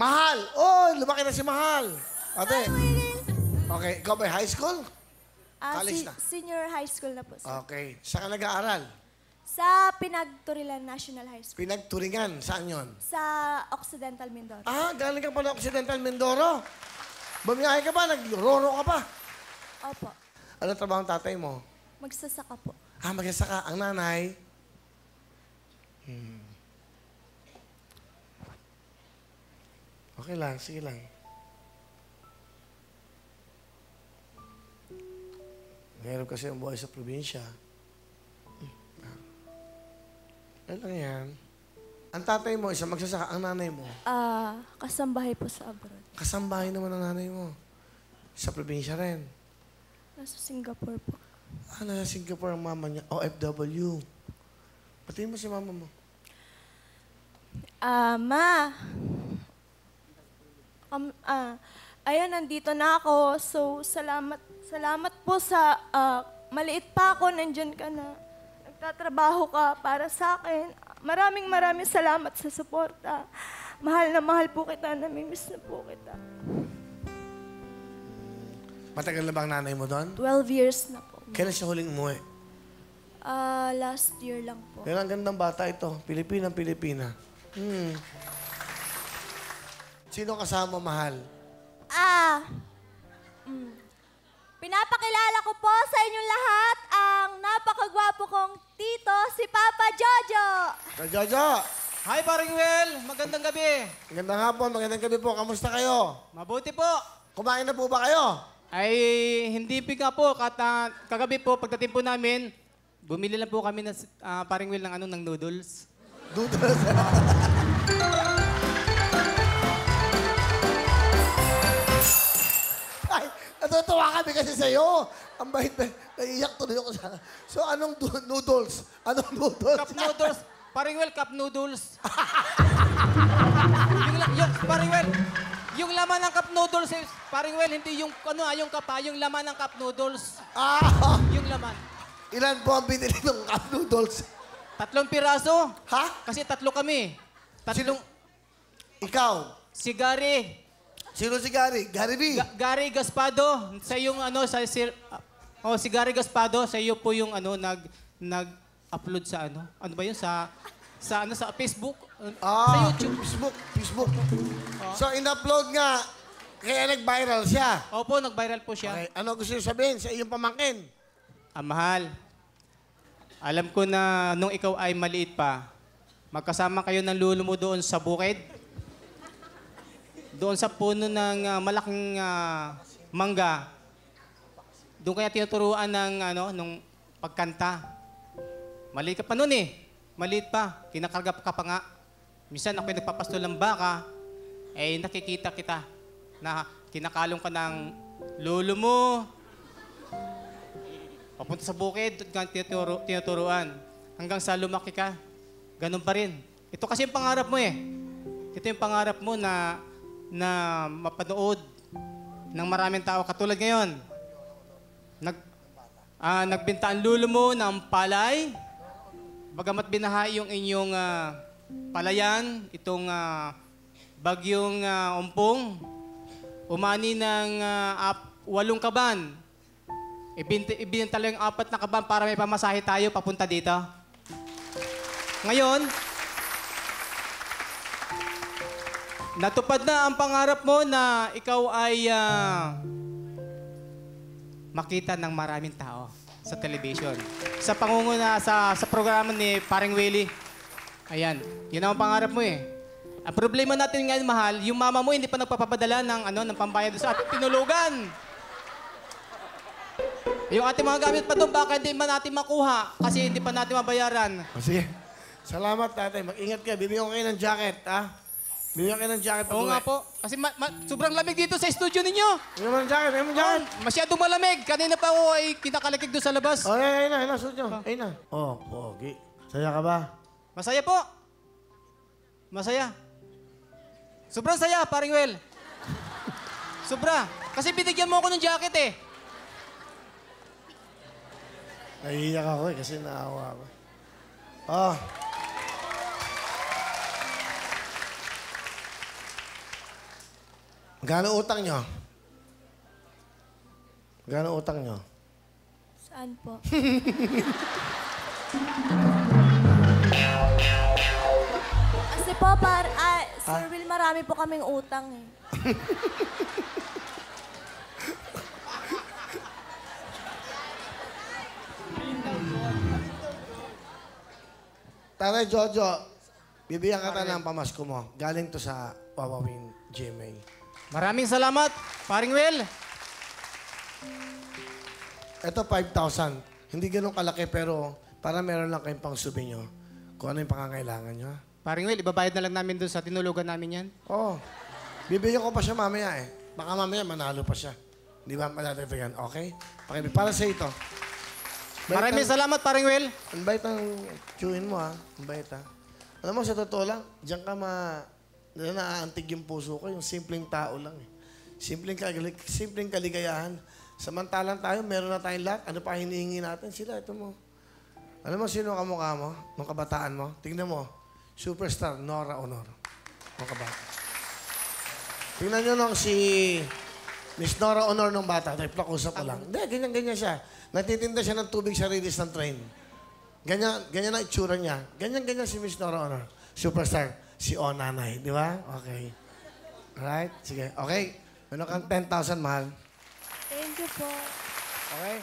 Mahal! Oh, lumaki na si Mahal. Ate. Okay, ikaw ba high school? College na. Senior high school na po, sir. Okay. Saan ka nag-aaral? Sa Pinagturilan National High School. Pinagturingan. Saan yon? Sa Occidental Mindoro. Ah, galing ka pa ng Occidental Mindoro. Bumiyahe ka ba? Nagroro ka pa? Opo. Ano trabaho ang tatay mo? Magsasaka po. Ah, magsasaka. Ang nanay? Okay lang, sige lang. Meron kasi ang buhay sa probinsya. Ano lang yan? Ang tatay mo, isa magsasaka. Ang nanay mo? Kasambahay po sa abroad. Kasambahay naman ang nanay mo. Sa probinsya rin. Nasa Singapore po. Ah, nasa Singapore ang mama niya. OFW. Patingin mo si mama mo. Ma. Ayun, nandito na ako. So, salamat po sa maliit pa ako, nandyan ka na. Nagtatrabaho ka para sa akin. Maraming salamat sa suporta. Mahal na mahal po kita, namimiss na po kita. Matagal na ba ang nanay mo doon? 12 years na po. Kailan siya huling umuwi? Last year lang po. Pero ang gandang bata ito. Pilipina. Sino kasama mahal? Pinapakilala ko po sa inyong lahat ang napakagwapo kong tito, si Papa Jojo. Jojo! Hi, Paring Will. Magandang gabi. Magandang hapon, magandang gabi po. Kamusta kayo? Mabuti po. Kumain na po ba kayo? Ay, hindi nga po. Kagabi po, pagdating po namin, bumili lang po kami ng Paring Will ng noodles. Doodles. Ay, natutuwa kami kasi sa'yo. Ang bait na, naiiyak tuloy ako sa... So, anong noodles? Anong noodles? Cup noodles. Paring Will, cup noodles. Paring Will, yung laman ng cup noodles, Paring Will, hindi yung, yung cup yung laman ng cup noodles. Ah! Yung laman. Ilan po ang binili ng cup noodles? 3 piraso. Ha? Kasi 3 kami. Ikaw? Si Gary. Sino si Gary? Gary B? Gary Gaspado, sa yung si Gary Gaspado, sa iyo po yung nag-upload sa ano ba yun sa Facebook, sa YouTube. Facebook. So, in-upload nga, kaya nag-viral siya. Opo, nag-viral po siya. Okay, ano gusto niyo sabihin sa iyong pamangkin? Mahal, alam ko na nung ikaw ay maliit pa, magkasama kayo ng lolo mo doon sa bukid. Doon sa puno ng malaking mangga. Doon kaya tinuturuan nung pagkanta. Maliit ka pa noon eh. Maliit pa. Kinakarga ka pa nga. Minsan ako'y nagpapasto ng baka, nakikita kita na kinakalong ka ng lolo mo. Papunta sa bukid, doon ka tinuturuan. Hanggang sa lumaki ka, ganun pa rin. Ito kasi yung pangarap mo eh. Ito yung pangarap mo na mapanood ng maraming tao katulad ngayon. Nagbinta ang lulo mo ng palay. Bagamat binaha yung inyong palayan, itong bagyong umpong, umani ng 8 kaban. Ibinintala yung 4 na kaban para may pamasahe tayo papunta dito. Ngayon, natupad na ang pangarap mo na ikaw ay makita ng maraming tao sa television. Sa pangunguna, sa programa ni Paring Willie. Ayan, yun ang pangarap mo eh. Ang problema natin ngayon, mahal, yung mama mo hindi pa nagpapapadala ng pambayad sa ating tinulugan. Yung ating mga gamit pa doon, baka hindi man natin makuha kasi hindi pa natin mabayaran. Sige. Salamat, tatay. Mag-ingat ka. Bibigyan ko kayo ng jacket, ha? Bibigyan kayo ng jacket. Oo nga po. Kasi sobrang lamig dito sa studio ninyo. Bibigyan mo ng jacket. Bibigyan mo ng jacket. Masyadong malamig. Kanina pa ako ay kinakalakig doon sa labas. Oh, ayun na. Suot nyo. Ayun na. Oh, pogi. Saya ka ba? Masaya po. Masaya. Sobrang saya, Paring Will. Sobra. Kasi binigyan mo ako ng jacket eh. Nahihiyak ako eh kasi naawa ako. Oh. Magkano utang nyo? Magkano utang nyo? Saan po? Kasi po, Sir Will, marami po kaming utang eh. Tatay Jojo, bibigyan ka ng pamasko mo. Galing to sa Wawawin GMA. Maraming salamat, paring Will. Ito, 5,000. Hindi ganun kalaki, pero para meron lang kayong pang souvenir kung ano yung pangangailangan nyo. Paring Will, ibabayad na lang namin doon sa tinulugan namin yan. Oo. Bibigyan ko pa siya mamaya eh. Baka mamaya manalo pa siya. Di ba madadagdagan? Okay? Para sa ito. Maraming salamat, paring Will. Ang bait ang chewin mo, ha? Ang bait, ha? Alam mo, sa totoo lang, diyan ka naaantig yung puso ko. Yung simpleng tao lang, eh. Simpleng kaligayahan. Samantalang tayo, meron na tayong lahat. Ano pa hinihingi natin? Sila, ito mo. Alam mo, sino kamukha mo? Nung kabataan mo? Tingnan mo. Superstar, Nora Honor. Nung kabata. Tingnan nyo nung si Miss Nora Honor nung bata. Usap ko lang. Hindi, ganyan-ganyan siya. Natitinda siya ng tubig sa release ng train. Ganyan ang itsura niya. Ganyan-ganyan si Miss Nora Honor. Superstar. Si O Nanay. Di ba? Okay. Alright? Sige. Okay. Meron kang 10,000, mahal. Thank you po. Okay?